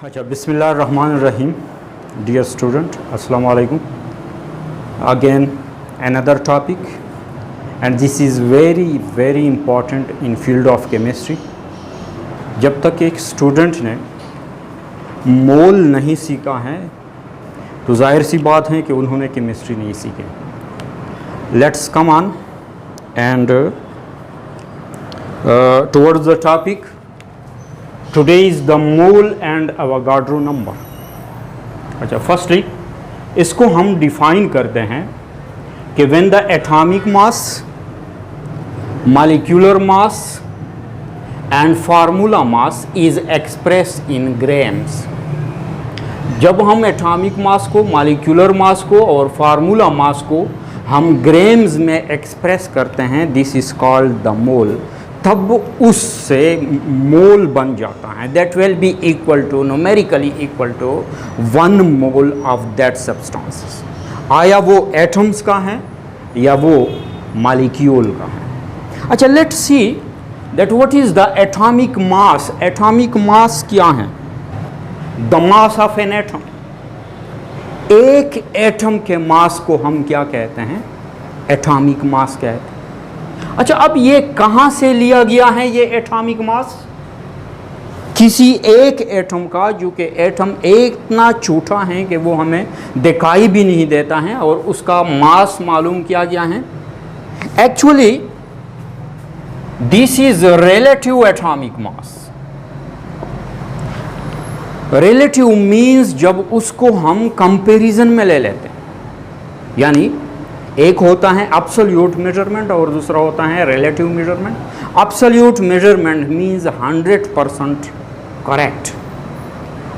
अच्छा, बिस्मिल्लाहिर्रहमानिर्रहीम। Dear student, अस्सलाम वालेकुम। Again another topic and this is very important in field of chemistry। जब तक एक स्टूडेंट ने मोल नहीं सीखा है तो जाहिर सी बात है कि उन्होंने केमिस्ट्री नहीं सीखी। Let's come on and towards the topic. Today is the mole and Avogadro number. अच्छा, फर्स्टली इसको हम डिफाइन करते हैं कि when the atomic mass, molecular mass and formula mass is expressed in grams. जब हम एटॉमिक मास को, molecular mass को और फार्मूला मास को हम ग्राम्स में एक्सप्रेस करते हैं, this is called the mole. तब उससे मोल बन जाता है। That will be equal to, numerically equal to 1 mole of that substance. आया वो एटम्स का है या वो मॉलिक्यूल का है। अच्छा, let's see that what is the atomic mass. Atomic mass क्या है? The mass of an atom. एक एटम के मास को हम क्या कहते हैं? एटॉमिक मास कहते हैं। अच्छा, अब ये कहां से लिया गया है ये एटॉमिक मास? किसी एक एटम का, जो कि एटम इतना छोटा है कि वो हमें दिखाई भी नहीं देता है, और उसका मास मालूम किया गया है। Actually this is relative atomic mass. Relative means जब उसको हम कंपैरिजन में ले लेते हैं, यानी एक होता है एब्सोल्यूट मेजरमेंट और दूसरा होता है relative measurement. Absolute measurement means 100% correct,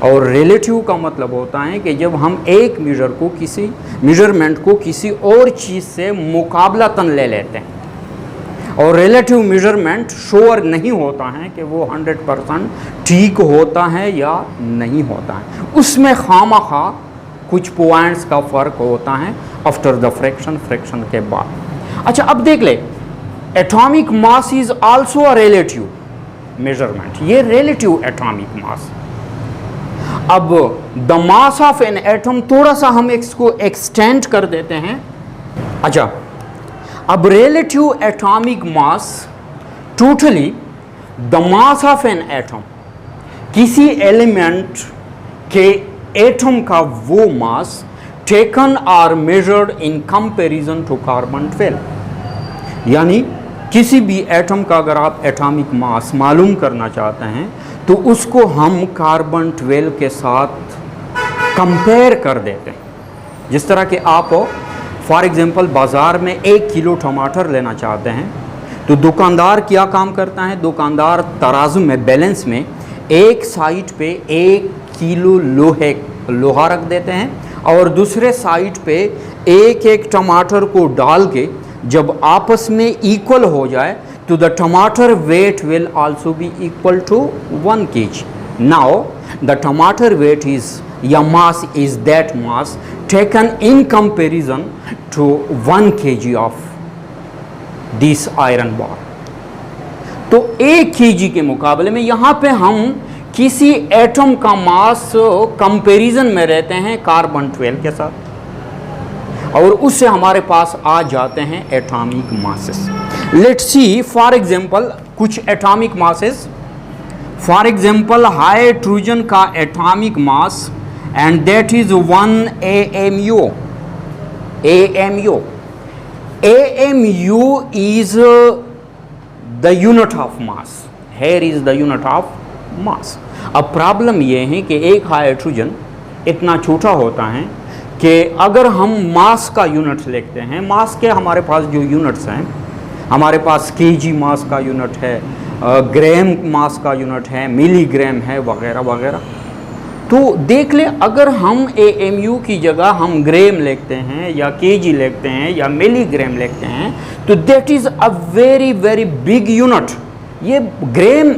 और रिलेटिव का मतलब होता है कि जब हम एक मेजरमेंट को किसी और चीज़ से मुकाबलातन ले लेते हैं, और रिलेटिव मेजरमेंट श्योर नहीं होता है कि वो 100% ठीक होता है या नहीं होता है, उसमें खामखा कुछ पॉइंट्स का फ़र्क होता है आफ्टर द फ्रैक्शन के बाद। अच्छा, अब देख ले, atomic mass is also a relative measurement. ये रिलेटिव एटॉमिक मास। अब the mass of an atom, थोड़ा सा हम इसको एक्सटेंड कर देते हैं। अच्छा, अब relative atomic mass, totally the mass of an atom, किसी एलिमेंट के एटम का वो mass taken or measured in comparison to carbon 12। यानी किसी भी एटम का अगर आप एटॉमिक मास मालूम करना चाहते हैं तो उसको हम कार्बन 12 के साथ कंपेयर कर देते हैं। जिस तरह कि आप फॉर एग्जांपल बाज़ार में 1 किलो टमाटर लेना चाहते हैं तो दुकानदार क्या काम करता है? दुकानदार तराजू में, बैलेंस में एक साइड पे 1 किलो लोहा रख देते हैं, और दूसरे साइड पे एक टमाटर को डाल के जब आपस में इक्वल हो जाए तो the tamatar weight will also be equal to 1 kg। Now the tamatar weight is या mass is that mass taken in comparison to 1 kg of this iron bar. तो 1 kg के मुकाबले में यहाँ पे हम किसी एटम का मास कंपैरिजन में रहते हैं कार्बन 12 के साथ, और उससे हमारे पास आ जाते हैं atomic masses. Let's see for example कुछ atomic masses. For example hydrogen का atomic mass, and that is 1 AMU। AMU is the unit of mass. Here is the unit of mass। अब प्रॉब्लम ये है कि एक हाइड्रोजन इतना छोटा होता है कि अगर हम मास का यूनिट लिखते हैं, मास के हमारे पास जो यूनिट्स हैं, हमारे पास केजी मास का यूनिट है, ग्राम मास का यूनिट है, मिलीग्राम है, वगैरह वगैरह। तो देख ले, अगर हम AMU की जगह हम ग्राम लिखते हैं या केजी लिखते हैं या मिलीग्राम लिखते हैं तो that is a very big unit. ये ग्राम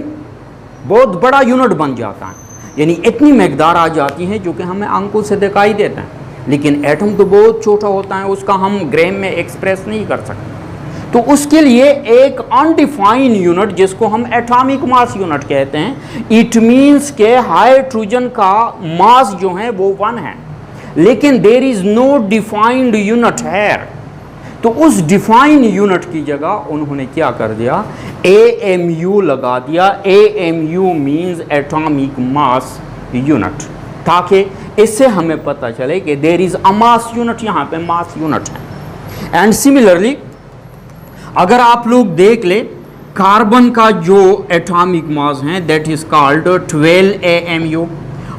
बहुत बड़ा यूनिट बन जाता है, यानी इतनी मकदार आ जाती है जो कि हमें आंखों से दिखाई देता है, लेकिन एटम तो बहुत छोटा होता है, उसका हम ग्राम में एक्सप्रेस नहीं कर सकते। तो उसके लिए एक अनडिफाइंड यूनिट जिसको हम एटॉमिक मास यूनिट कहते हैं, इट मीन्स के हाइड्रोजन का मास जो है वो 1 है, लेकिन there is no defined unit है। तो उस डिफाइंड यूनिट की जगह उन्होंने क्या कर दिया, AMU लगा दिया। AMU means atomic mass unit, ताकि इससे हमें पता चले कि there is a mass unit, यहाँ पे मास यूनिट है। एंड सिमिलरली अगर आप लोग देख ले, कार्बन का जो एटॉमिक मास है that is called 12 AMU,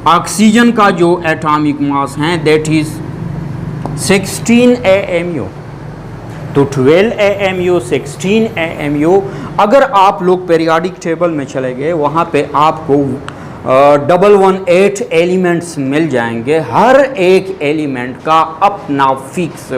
oxygen का जो एटॉमिक मास है दैट इज 16 AMU। तो 12 AMU 16 AMU, अगर आप लोग पेरियोडिक टेबल में चले गए वहाँ पे आपको 118 एलिमेंट्स मिल जाएंगे। हर एक एलिमेंट का अपना फिक्स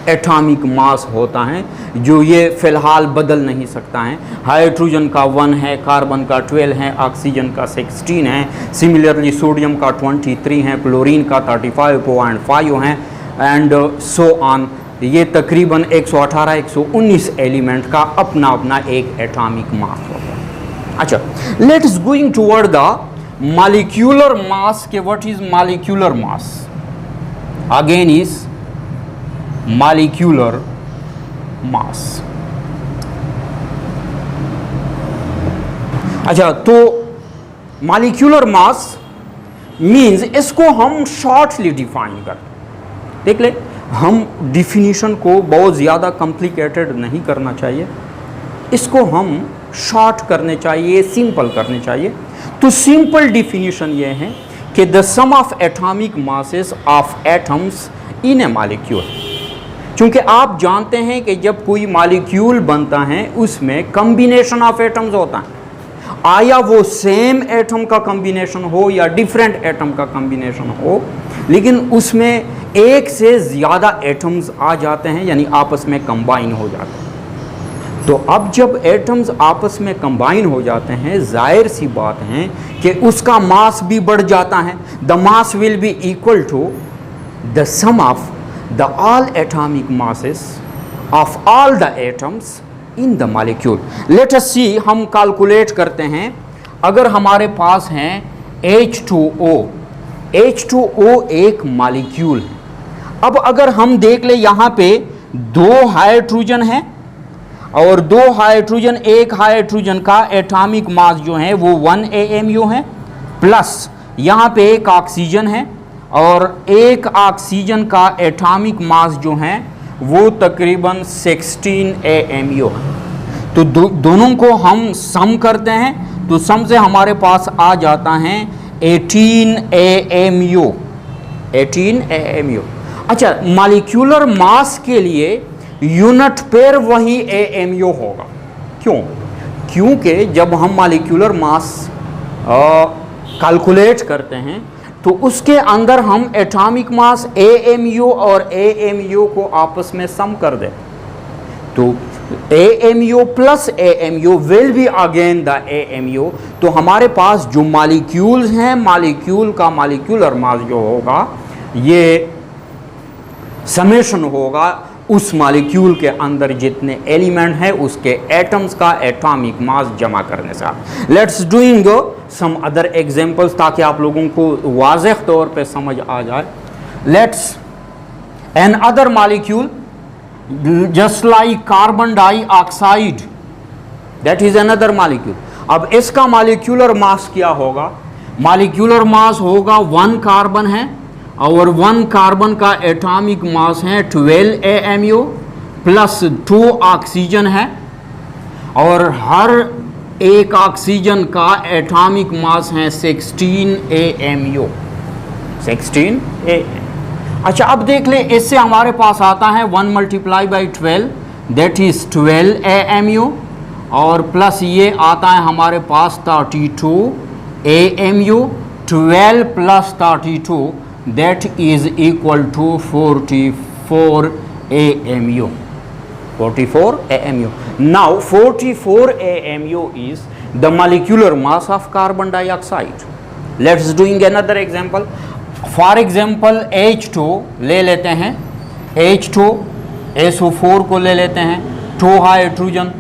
एटॉमिक मास होता है जो ये फ़िलहाल बदल नहीं सकता है। हाइड्रोजन का 1 है, कार्बन का 12 है, ऑक्सीजन का 16 है, सिमिलरली सोडियम का 23 है, क्लोरीन का 35.5 है एंड सो ऑन। ये तकरीबन 118 119 एलिमेंट का अपना अपना एक एटॉमिक मास होता है। अच्छा, let's going toward the molecular mass के what is molecular mass, again is molecular mass. अच्छा, तो मॉलिक्यूलर मास मींस, इसको हम शॉर्टली डिफाइन कर देख ले। हम डिफिनीशन को बहुत ज़्यादा कॉम्प्लिकेटेड नहीं करना चाहिए, इसको हम शॉर्ट करने चाहिए, सिंपल करने चाहिए। तो सिंपल डिफिनीशन ये है कि the sum of atomic masses of atoms in a molecule. क्योंकि आप जानते हैं कि जब कोई मॉलिक्यूल बनता है उसमें कॉम्बिनेशन ऑफ एटम्स होता है, आया वो सेम एटम का कॉम्बिनेशन हो या डिफरेंट एटम का कॉम्बिनेशन हो, लेकिन उसमें एक से ज़्यादा एटम्स आ जाते हैं, यानी आपस में कंबाइन हो जाते हैं। तो अब जब एटम्स आपस में कंबाइन हो जाते हैं, जाहिर सी बात है कि उसका मास भी बढ़ जाता है। The mass will be equal to the sum of the all atomic masses of all the atoms in the molecule. Let us see, हम कैलकुलेट करते हैं। अगर हमारे पास हैं H2O, H2O एक मॉलिक्यूल है। अब अगर हम देख ले, यहाँ पे 2 हाइड्रोजन है और 2 हाइड्रोजन, एक हाइड्रोजन का एटॉमिक मास जो है वो 1 AMU है, प्लस यहाँ पे एक ऑक्सीजन है और एक ऑक्सीजन का एटॉमिक मास जो है वो तकरीबन 16 AMU है। तो दोनों को हम सम करते हैं, तो सम से हमारे पास आ जाता है 18 AMU, 18 AMU। अच्छा, मॉलिक्यूलर मास के लिए यूनिट पेयर वही AMU होगा। क्यों? क्योंकि जब हम मॉलिक्यूलर मास कैलकुलेट करते हैं तो उसके अंदर हम एटॉमिक मास AMU और AMU को आपस में सम कर दें, तो AMU plus AMU will be again the AMU। तो हमारे पास जो मॉलिक्यूल्स हैं, मॉलिक्यूल का मॉलिक्यूलर मास जो होगा ये समेशन होगा उस मॉलिक्यूल के अंदर जितने एलिमेंट हैं उसके एटम्स का एटॉमिक मास जमा करने से। Let's doing some other examples ताकि आप लोगों को वाज़ेह तौर पे समझ आ जाए। Let's an other molecule just like carbon dioxide, that is another molecule. अब इसका मॉलिक्यूलर मास क्या होगा? मॉलिक्यूलर मास होगा 1 कार्बन है और 1 कार्बन का एटॉमिक मास है 12 AMU प्लस 2 ऑक्सीजन है और हर एक ऑक्सीजन का एटॉमिक मास है 16 AMU, 16 AMU। अच्छा, अब देख ले, इससे हमारे पास आता है 1 × 12 दैट इज 12 AMU और प्लस ये आता है हमारे पास 32 AMU, 12 plus 32 that is equal to 44 AMU, 44 AMU. Now 44 AMU is the molecular mass of carbon dioxide. Let's doing another example. For example H2 ले लेते हैं, H2 SO4 को ले लेते हैं, 2 हाइड्रोजन,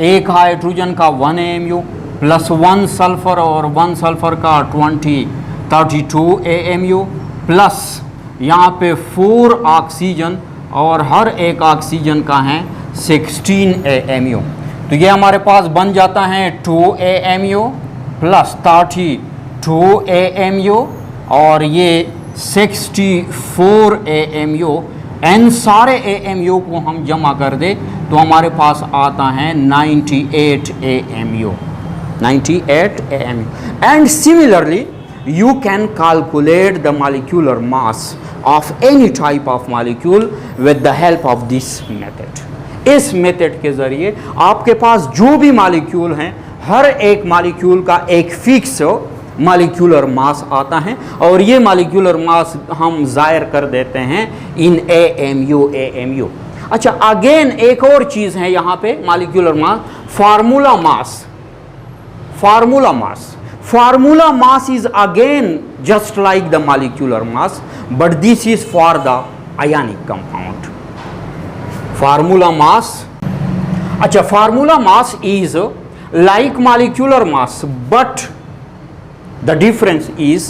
एक हाइड्रोजन का 1 AMU प्लस 1 सल्फर और 1 सल्फर का 32 AMU प्लस यहाँ पे 4 ऑक्सीजन और हर एक ऑक्सीजन का है 16 AMU। तो ये हमारे पास बन जाता है 2 AMU प्लस 32 AMU और ये 64 AMU। इन सारे AMU को हम जमा कर दे तो हमारे पास आता है 98 AMU, 98 AMU। And similarly you can calculate the molecular mass of any type of molecule with the help of this method। इस मेथड के ज़रिए आपके पास जो भी मॉलिक्यूल हैं, हर एक मॉलिक्यूल का एक फिक्स मॉलिक्यूलर मास आता है और ये मॉलिक्यूलर मास हम ज़ाहिर कर देते हैं इन AMU। अच्छा, अगेन एक और चीज़ है यहाँ पे molecular mass, formula mass. Formula mass is again just like the molecular mass, but this is for the ionic compound. Formula mass, अच्छा, formula mass is like molecular mass, but the difference is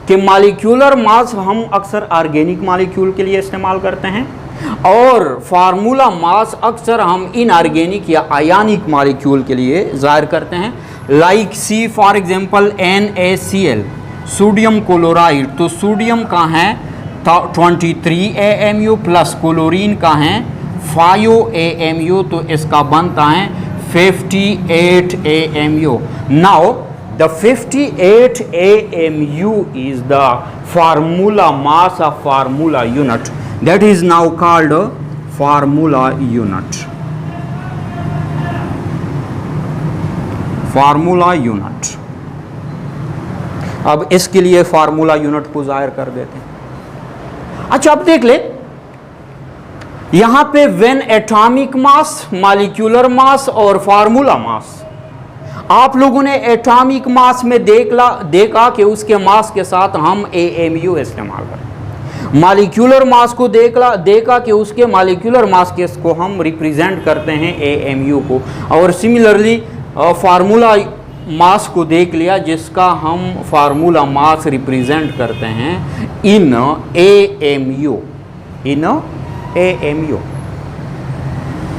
कि molecular mass हम अक्सर organic molecule के लिए इस्तेमाल करते हैं और फार्मूला मास अक्सर हम इनऑर्गेनिक या आयनिक मॉलिक्यूल के लिए ज़ाहिर करते हैं। Like see for example NaCl, sodium chloride, तो सोडियम का है 23 AMU प्लस क्लोरीन का है 5 AMU, तो इसका बनता है 58 AMU। Now the 58 AMU is the formula mass of formula unit, that is now called formula unit। Formula unit, अब इसके लिए फार्मूला यूनिट को जाहिर कर देते हैं। अच्छा, अब देख ले यहां पे when atomic mass, molecular mass और फार्मूला मास, आप लोगों ने एटॉमिक मास में देखा कि उसके मास के साथ हम AMU इस्तेमाल करें। मॉलिक्यूलर मास को देखा कि उसके मॉलिक्यूलर मास के को हम रिप्रेजेंट करते हैं AMU को, और सिमिलरली फार्मूला मास को देख लिया जिसका हम फार्मूला मास रिप्रेजेंट करते हैं इन AMU।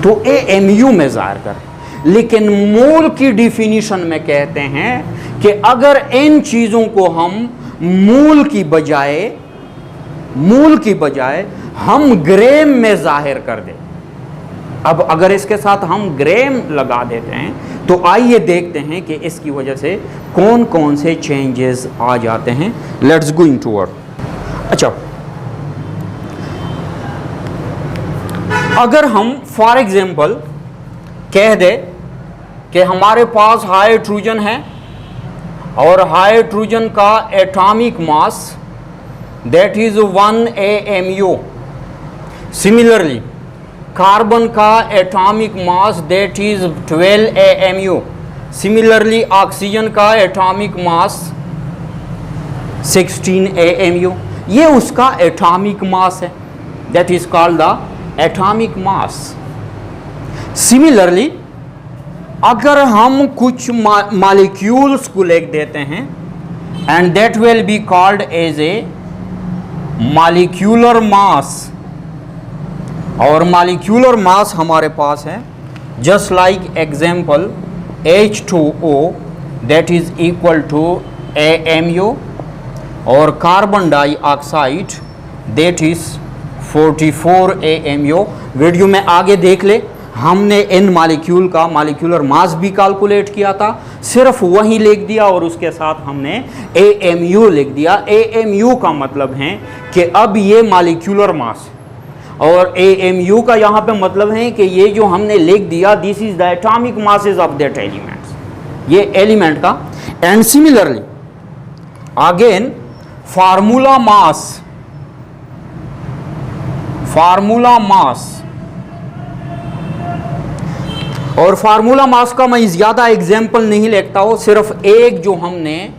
तो AMU में ज़ाहिर कर, लेकिन मोल की डिफिनीशन में कहते हैं कि अगर इन चीज़ों को हम मोल की बजाय हम ग्राम में ज़ाहिर कर दें, अब अगर इसके साथ हम ग्राम लगा देते हैं तो आइए देखते हैं कि इसकी वजह से कौन कौन से चेंजेस आ जाते हैं। Let's going toward. अच्छा, अगर हम फॉर एग्जांपल कह दे कि हमारे पास हाइड्रोजन है और हाइड्रोजन का atomic mass that is 1 AMU, similarly carbon का atomic mass that is 12 AMU, similarly oxygen का एटॉमिक मास 16 AMU। ये उसका एटॉमिक मास है, that is called the atomic mass. Similarly अगर हम कुछ मॉलिक्यूल्स को लिख देते हैं and that will be called as a molecular mass, और मॉलिक्यूलर मास हमारे पास है just like example H2O that is equal to AMU और carbon dioxide that is 44 AMU। Video में आगे देख ले, हमने इन मॉलिक्यूल का मॉलिक्यूलर मास भी कैलकुलेट किया था, सिर्फ वही लिख दिया और उसके साथ हमने AMU लिख दिया। AMU का मतलब है कि अब ये मॉलिक्यूलर मास, और AMU का यहाँ पे मतलब है कि ये जो हमने लिख दिया this is the atomic masses of that elements, ये एलिमेंट का। And similarly again formula mass, और फार्मूला मास का मैं ज़्यादा एग्जाम्पल नहीं लिखता हूँ, सिर्फ एक जो हमने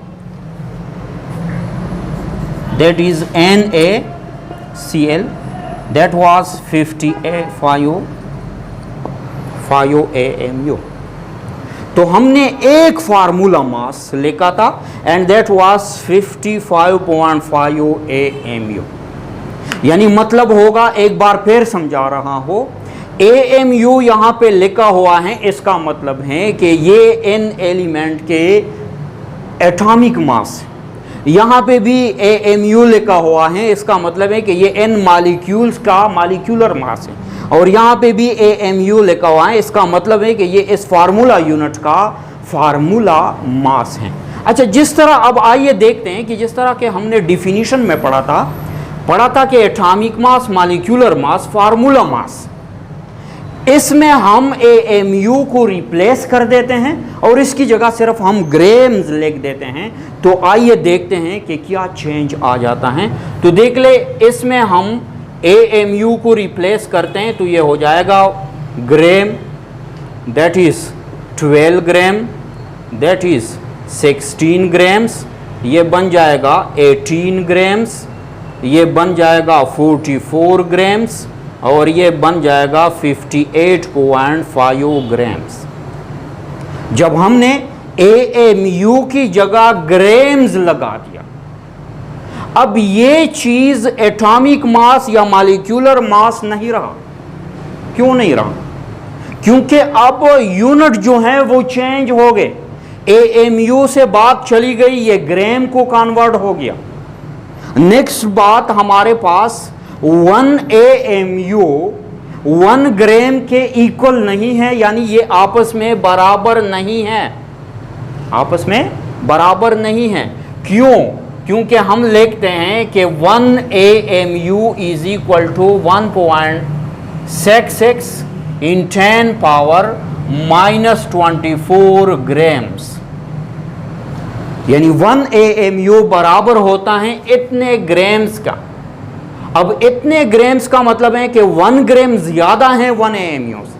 that is NaCl that was 55 5 AMU। तो हमने एक फार्मूला मास लिखा था एंड दैट वाज 55.5 AMU। यानी मतलब होगा, एक बार फिर समझा रहा हो, AMU यहाँ पे लिखा हुआ है, इसका मतलब है कि ये इन एलिमेंट के एटॉमिक मास। यहाँ पे भी AMU लिखा हुआ है, इसका मतलब है कि ये इन मॉलिक्यूल्स का मॉलिक्यूलर मास है। और यहाँ पे भी AMU लिखा हुआ है, इसका मतलब है कि ये इस फार्मूला यूनिट का फार्मूला मास है। अच्छा, जिस तरह अब आइए देखते हैं कि जिस तरह के हमने डिफिनीशन में पढ़ा था कि atomic mass, molecular mass, formula mass, इसमें हम AMU को रिप्लेस कर देते हैं और इसकी जगह सिर्फ हम ग्राम्स लिख देते हैं। तो आइए देखते हैं कि क्या चेंज आ जाता है। तो देख ले, इसमें हम AMU को रिप्लेस करते हैं तो ये हो जाएगा gram, that is 12 gram, that is 16 grams, ये बन जाएगा 18 ग्राम्स, ये बन जाएगा 44 ग्राम्स और ये बन जाएगा 58.5 ग्राम्स। जब हमने AMU की जगह ग्राम्स लगा दिया, अब ये चीज एटॉमिक मास या मॉलिक्यूलर मास नहीं रहा। क्यों नहीं रहा? क्योंकि अब यूनिट जो है वो चेंज हो गए। AMU से बात चली गई, ये ग्राम को कन्वर्ट हो गया। नेक्स्ट बात, हमारे पास 1 AMU 1 ग्राम के इक्वल नहीं है, यानी ये आपस में बराबर नहीं है, आपस में बराबर नहीं है। क्यों? क्योंकि हम लिखते हैं कि 1 AMU is equal to 1.66 in 10 power -24 grams, यानी 1 AMU बराबर होता है इतने ग्राम्स का। अब इतने ग्राम्स का मतलब है कि 1 ग्राम ज्यादा है 1 AMU से,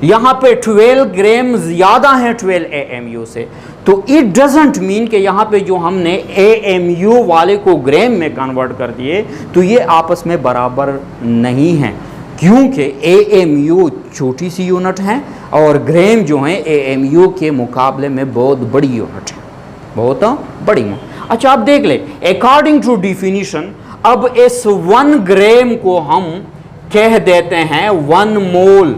यहां पे 12 ग्राम ज्यादा है 12 AMU से। तो इट डजंट मीन कि यहां पे जो हमने AMU वाले को ग्राम में कन्वर्ट कर दिए तो ये आपस में बराबर नहीं है, क्योंकि AMU छोटी सी यूनिट है और ग्राम जो है AMU के मुकाबले में बहुत बड़ी यूनिट है, बहुत बड़ी। अच्छा, आप देख ले, अकॉर्डिंग टू डिफिनीशन, अब इस 1 ग्राम को हम कह देते हैं 1 मोल,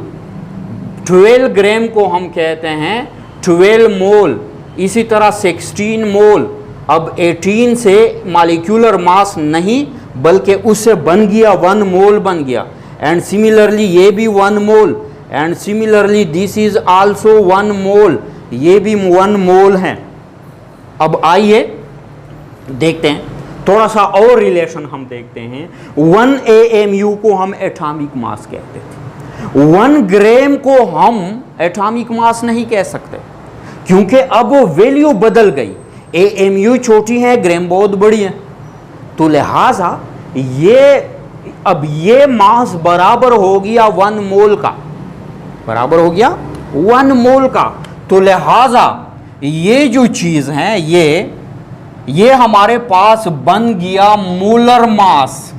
12 ग्राम को हम कहते हैं 12 मोल, इसी तरह 16 मोल। अब 18 से मॉलिक्यूलर मास नहीं बल्कि उससे बन गया 1 मोल बन गया, एंड सिमिलरली ये भी 1 mole, and similarly this is also 1 mole, ये भी 1 मोल है। अब आइए देखते हैं, थोड़ा सा और रिलेशन हम देखते हैं। 1 AMU को हम एटॉमिक मास कहते थे, 1 ग्राम को हम एटॉमिक मास नहीं कह सकते, क्योंकि अब वो वैल्यू बदल गई। AMU छोटी है, ग्राम बहुत बड़ी है, तो लिहाजा अब ये मास बराबर हो गया 1 मोल का, बराबर हो गया 1 मोल का। तो लिहाजा ये जो चीज है ये हमारे पास बन गया मोलर मास,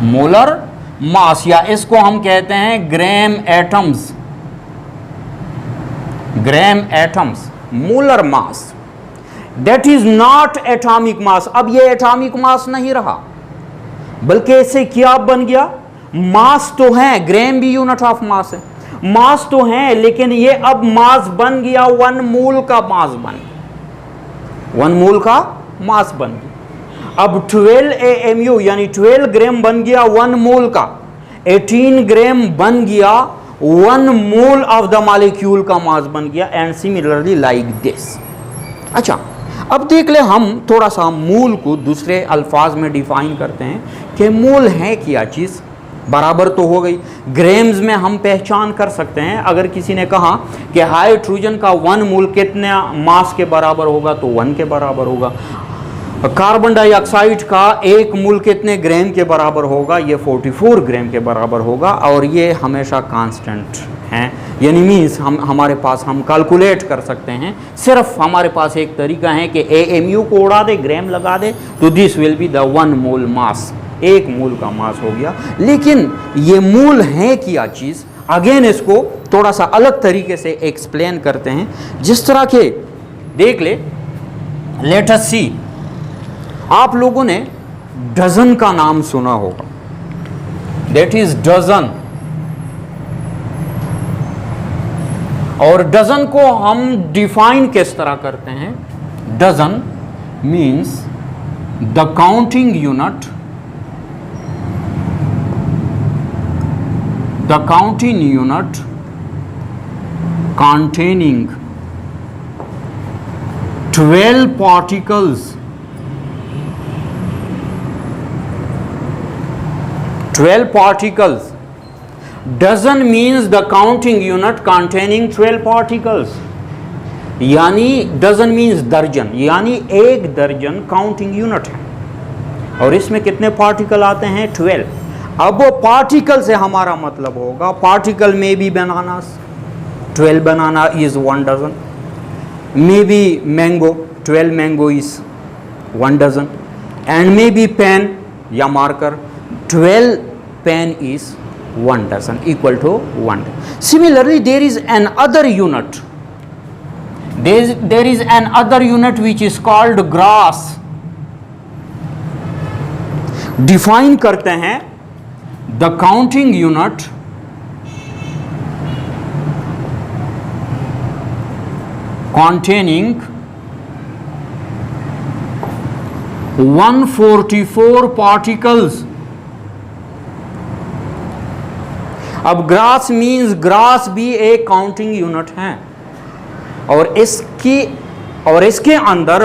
मोलर मास, या इसको हम कहते हैं gram atoms, gram atoms, molar mass. That is not atomic mass. अब ये एटॉमिक मास नहीं रहा, बल्कि इससे क्या बन गया? मास तो है, ग्राम भी यूनिट ऑफ मास है, मास तो है, लेकिन ये अब मास बन गया 1 मोल का मास बन गया, 1 मोल का मास बन गया। अब 12 AMU यानी 12 ग्राम बन गया 1 मोल का, 18 ग्राम बन गया 1 मोल ऑफ द मॉलिक्यूल का मास बन गया, एंड सिमिलरली लाइक दिस। अच्छा, अब देख ले, हम थोड़ा सा मोल को दूसरे अल्फाज में डिफाइन करते हैं कि मोल है क्या चीज़। बराबर तो हो गई, ग्राम्स में हम पहचान कर सकते हैं। अगर किसी ने कहा कि हाइड्रोजन का 1 मोल कितने मास के बराबर होगा, तो 1 के बराबर होगा। कार्बन डाइऑक्साइड का 1 मोल कितने ग्राम के बराबर होगा, ये 44 ग्राम के बराबर होगा, और ये हमेशा कांस्टेंट हैं, यानी मीन्स हमारे पास हम कैलकुलेट कर सकते हैं। सिर्फ हमारे पास एक तरीका है कि AMU को उड़ा दे, ग्राम लगा दे, तो दिस विल बी द 1 मोल मास, 1 मोल का मास हो गया। लेकिन ये मोल है क्या चीज़, अगेन इसको थोड़ा सा अलग तरीके से एक्सप्लेन करते हैं, जिस तरह के देख ले, लेट अस सी, आप लोगों ने डजन का नाम सुना होगा, दैट इज डजन। और डजन को हम डिफाइन किस तरह करते हैं? Dozen means the counting unit, the counting unit containing 12 particles, 12 particles. Dozen means the counting unit containing 12 particles. यानी डजन मीन्स दर्जन, यानी एक दर्जन काउंटिंग यूनिट है और इसमें कितने पार्टिकल आते हैं? 12। अब वो पार्टिकल से हमारा मतलब होगा, पार्टिकल में be bananas, 12 banana is 1 dozen, may be mango, 12 mango is 1 dozen, and may be pen या marker, 12 pen is 1 dozen equal to 1। Similarly there is an other unit, there is an other unit which is called gross. Define करते हैं the counting unit containing 144 particles। अब gross means gross भी एक counting unit है और इसके अंदर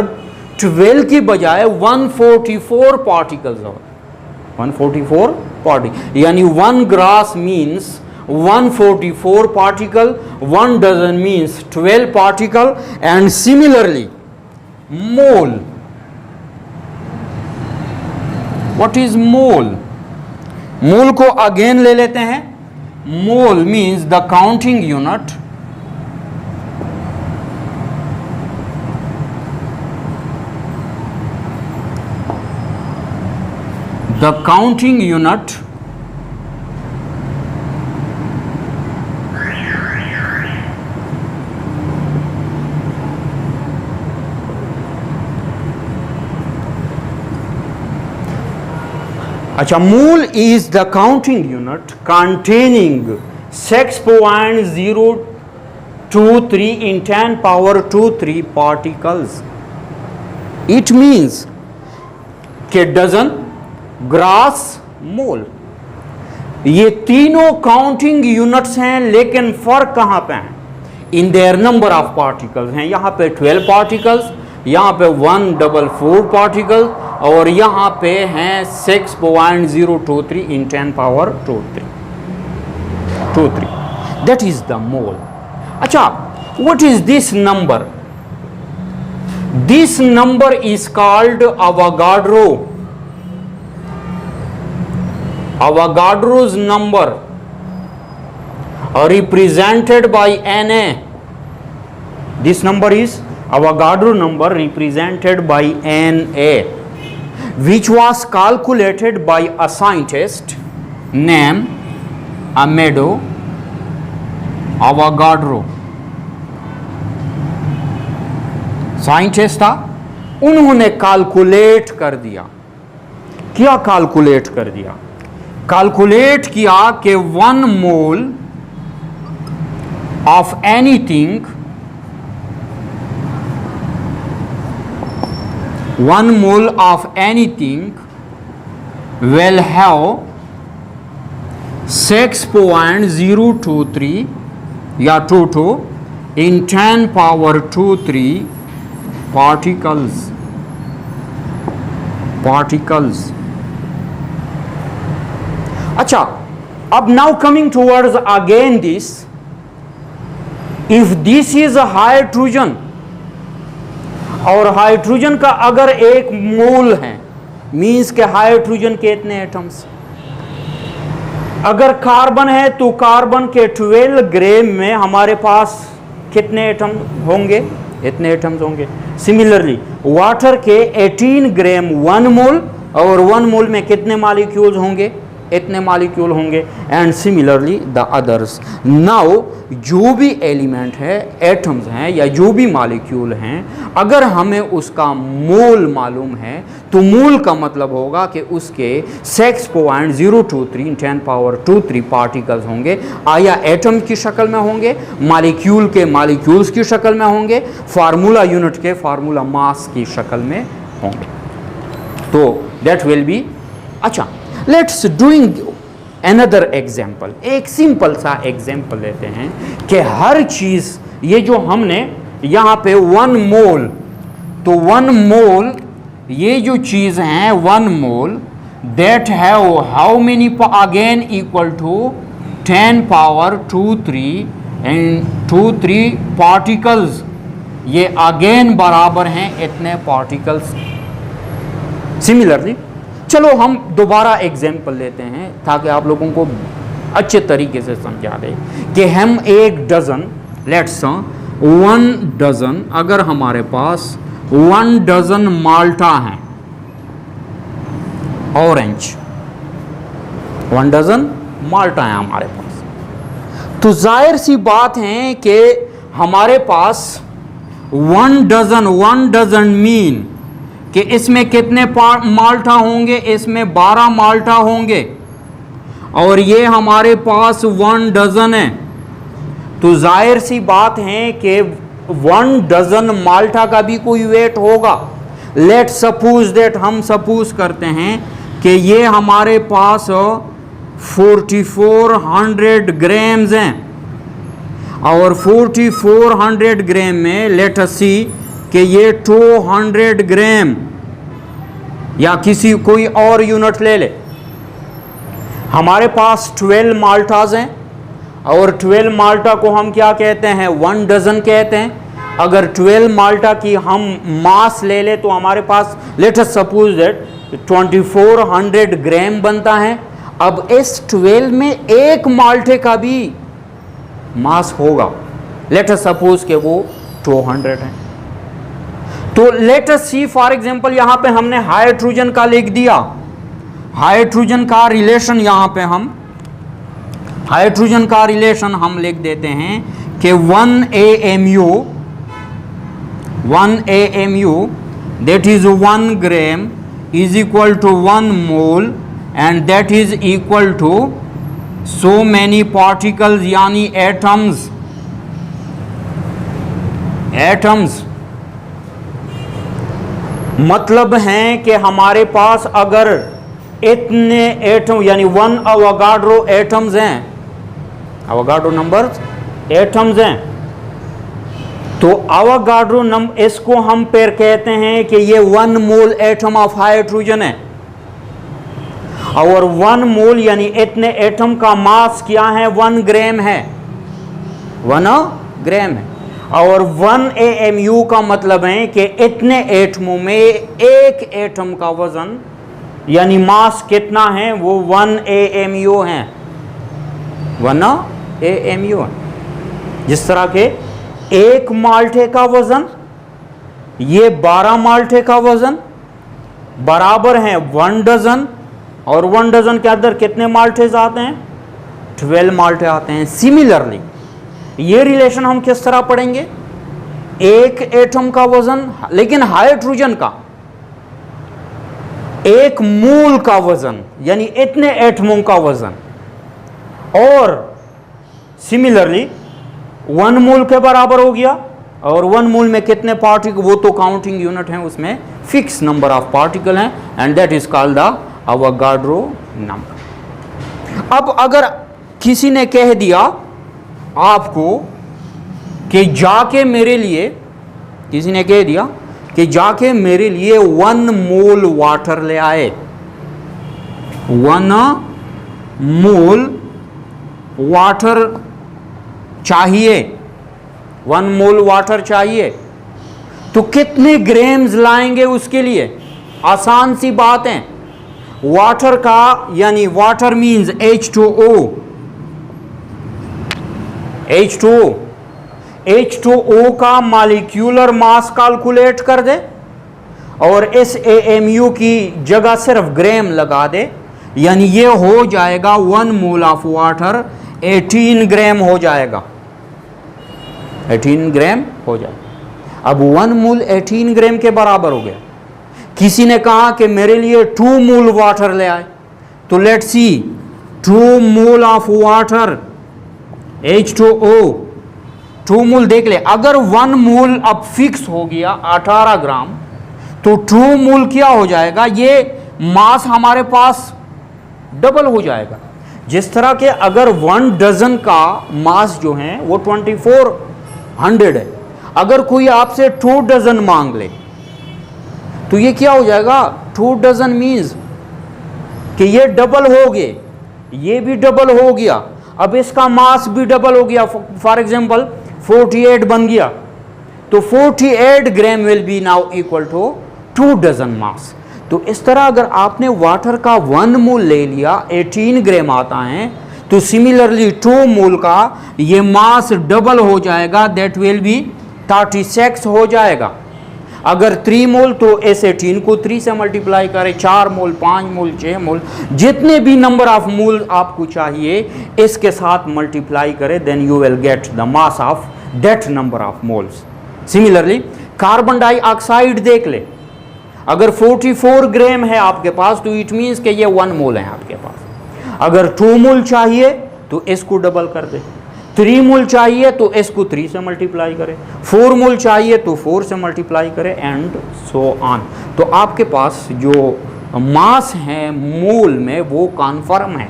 12 की बजाय 144 पार्टिकल्स और 144 पार्टिकल, यानी 1 gross means 144 particle, 1 dozen means 12 particle, and similarly mole. What is mole? Mole को अगेन ले लेते हैं। Mole means the counting unit the counting unit अच्छा, mole is the counting unit containing 6.023 in 10 power 23 particles। It means कि dozen, grass, मोल ये तीनों counting units हैं, लेकिन फर्क कहां पे है? In their number of particles हैं। यहां पे 12 पार्टिकल्स, यहां पे 144 पार्टिकल्स और यहां पे हैं 6.023 in 10 power 23। That is the mole. अच्छा, what is this number? This number is called Avogadro. Avogadro's number represented by Na. This number is Avogadro number represented by Na, which was calculated by a scientist named Amedeo Avogadro। Scientist था, उन्होंने calculate कर दिया। क्या calculate कर दिया? Calculate किया कि 1 mole of anything, 1 mole of anything will have 6.023 या 22 in 10 power 23 particles। अच्छा, अब now coming towards again this, if this is a hydrogen, और हाइड्रोजन का अगर एक मोल है मीन्स के हाइड्रोजन के इतने एटम्स। अगर कार्बन है तो कार्बन के 12 ग्राम में हमारे पास कितने एटम होंगे? इतने एटम्स होंगे। सिमिलरली वाटर के 18 ग्राम 1 मोल, और 1 मोल में कितने मॉलिक्यूल्स होंगे? इतने मालिक्यूल होंगे, and similarly the others. Now जो भी एलिमेंट है, एटम्स हैं या जो भी मालिक्यूल हैं, अगर हमें उसका मोल मालूम है तो मोल का मतलब होगा कि उसके 6.023 10⁻⁵ पार्टिकल्स होंगे, या एटम की शक्ल में होंगे, मालिक्यूल के मालिक्यूल्स की शक्ल में होंगे, फार्मूला यूनिट के फार्मूला मास की शक्ल में होंगे। तो दैट विल बी। अच्छा, लेट्स डूइंग अनदर एग्जाम्पल। एक सिंपल सा एग्जाम्पल लेते हैं कि हर चीज़, ये जो हमने यहाँ पे 1 मोल, तो 1 मोल ये जो चीज़ हैं 1 mole that have how many again equal to 10⁻⁵ and 23 particles, ये अगेन बराबर हैं इतने पार्टिकल्स। सिमिलरली चलो हम दोबारा एग्जाम्पल लेते हैं ताकि आप लोगों को अच्छे तरीके से समझा दे कि हम 1 डज़न, लेट्स 1 डज़न, अगर हमारे पास 1 डज़न माल्टा हैं, ऑरेंज 1 डज़न माल्टा है हमारे पास, तो जाहिर सी बात है कि हमारे पास 1 डज़न मीन कि इसमें कितने माल्टा होंगे, इसमें 12 माल्टा होंगे, और ये हमारे पास 1 डज़न है, तो जाहिर सी बात है कि 1 डज़न माल्टा का भी कोई वेट होगा। लेट सपोज दैट, हम सपोज करते हैं कि ये हमारे पास 4400 ग्राम्स हैं, और 4400 ग्राम में लेट अस सी कि ये 200 ग्राम या किसी कोई और यूनिट ले ले। हमारे पास 12 माल्टाज हैं, और 12 माल्टा को हम क्या कहते हैं, 1 डज़न कहते हैं। अगर 12 माल्टा की हम मास ले ले तो हमारे पास लेट अस सपोज दैट 2400 ग्राम बनता है। अब इस 12 में एक माल्टे का भी मास होगा, लेट अस सपोज कि वो 200 है। तो let us see for example, यहां पे हमने हाइड्रोजन का लिख दिया, हाइड्रोजन का रिलेशन, यहां पे हम हाइड्रोजन का रिलेशन हम लिख देते हैं कि 1 AMU that is 1 gram is equal to 1 mole and that is equal to so many particles, यानी एटम्स। मतलब है कि हमारे पास अगर इतने एटम यानी 1 अवोगाड्रो एटम्स हैं, अवोगाड्रो नंबर्स एटम्स हैं, तो अवोगाड्रो नंबर, इसको हम फिर कहते हैं कि ये 1 मोल एटम ऑफ हाइड्रोजन है, और 1 मोल यानी इतने एटम का मास क्या है, 1 ग्राम है, 1 ग्राम है। और 1 AMU का मतलब है कि इतने एटमों में एक एटम का वजन यानी मास कितना है, वो 1 AMU है, 1 AMU है। जिस तरह के एक माल्टे का वजन, ये 12 माल्टे का वजन बराबर है 1 डज़न, और 1 डज़न के अंदर कितने माल्टे आते हैं, 12 माल्टे आते हैं। सिमिलरली ये रिलेशन हम किस तरह पढ़ेंगे, एक एटम का वजन, लेकिन हाइड्रोजन का एक मोल का वजन यानी इतने एटमों का वजन, और सिमिलरली 1 मोल के बराबर हो गया, और 1 मोल में कितने पार्टिकल, वो तो काउंटिंग यूनिट है, उसमें फिक्स नंबर ऑफ पार्टिकल हैं, and that is called the Avogadro number. अब अगर किसी ने कह दिया आपको कि जाके मेरे लिए, किसी ने कह दिया कि जाके मेरे लिए 1 मोल वाटर ले आए, 1 मोल वाटर चाहिए, 1 मोल वाटर चाहिए, तो कितने ग्राम्स लाएंगे उसके लिए? आसान सी बात है, वाटर का यानी वाटर मीन्स H2O, H2O का मॉलिक्यूलर मास कैलकुलेट कर दे और इस AMU की जगह सिर्फ ग्राम लगा दे, यानी ये हो जाएगा 1 मोल ऑफ वाटर 18 ग्राम हो जाएगा, 18 ग्राम हो जाएगा। अब 1 मोल 18 ग्राम के बराबर हो गया। किसी ने कहा कि मेरे लिए 2 मोल वाटर ले आए, तो let's see 2 mole of water H2O, 2 मोल देख ले। अगर 1 मोल अब फिक्स हो गया 18 ग्राम, तो 2 मोल क्या हो जाएगा, ये मास हमारे पास डबल हो जाएगा। जिस तरह के अगर 1 डजन का मास जो है वो 2400 है, अगर कोई आपसे 2 डजन मांग ले तो ये क्या हो जाएगा, 2 डजन मीन्स कि ये डबल हो गए, ये भी डबल हो गया, अब इसका मास भी डबल हो गया। फॉर एग्जांपल 48 बन गया, तो 48 gram will be now equal to 2 dozen mass. तो इस तरह अगर आपने वाटर का 1 मोल ले लिया 18 ग्राम आता है, तो सिमिलरली 2 मोल का ये मास डबल हो जाएगा, दैट विल बी 36 हो जाएगा। अगर 3 मोल तो इस 18 को 3 से मल्टीप्लाई करें, 4 मोल 5 मोल 6 मोल, जितने भी नंबर ऑफ मोल आपको चाहिए इसके साथ मल्टीप्लाई करें, then you will get the mass of that number of moles. Similarly carbon dioxide देख ले, अगर 44 ग्राम है आपके पास तो इट मीन्स कि ये 1 मोल है आपके पास। अगर 2 मोल चाहिए तो इसको डबल कर दे, 3 मोल चाहिए तो इसको 3 से मल्टीप्लाई करें, 4 मोल चाहिए तो 4 से मल्टीप्लाई करें, एंड सो ऑन। तो आपके पास जो मास है मोल में वो कन्फर्म है।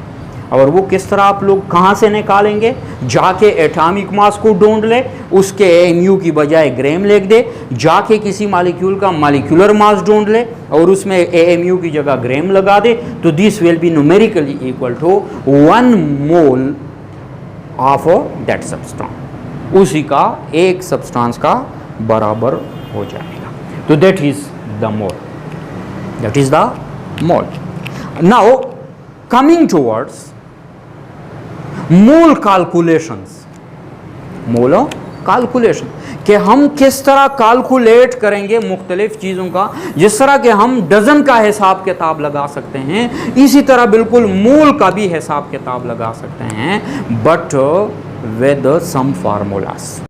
और वो किस तरह आप लोग कहाँ से निकालेंगे, जाके एटॉमिक मास को ढूंढ ले, उसके एमयू की बजाय ग्राम लिख दे, जाके किसी मॉलिक्यूल का मॉलिक्यूलर मास ढूंढ ले और उसमें एमयू की जगह ग्राम लगा दे, तो this will be numerically equal to 1 mole of that substance, उसी का एक सब्सटेंस का बराबर हो जाएगा। तो that is the mole, that is the mole. Now coming towards mole calculations, mole calculation कि हम किस तरह कैलकुलेट करेंगे मुख्तलिफ चीज़ों का। जिस तरह के हम डजन का हिसाब किताब लगा सकते हैं, इसी तरह बिल्कुल मोल का भी हिसाब किताब लगा सकते हैं, बट विद सम फार्मूलास।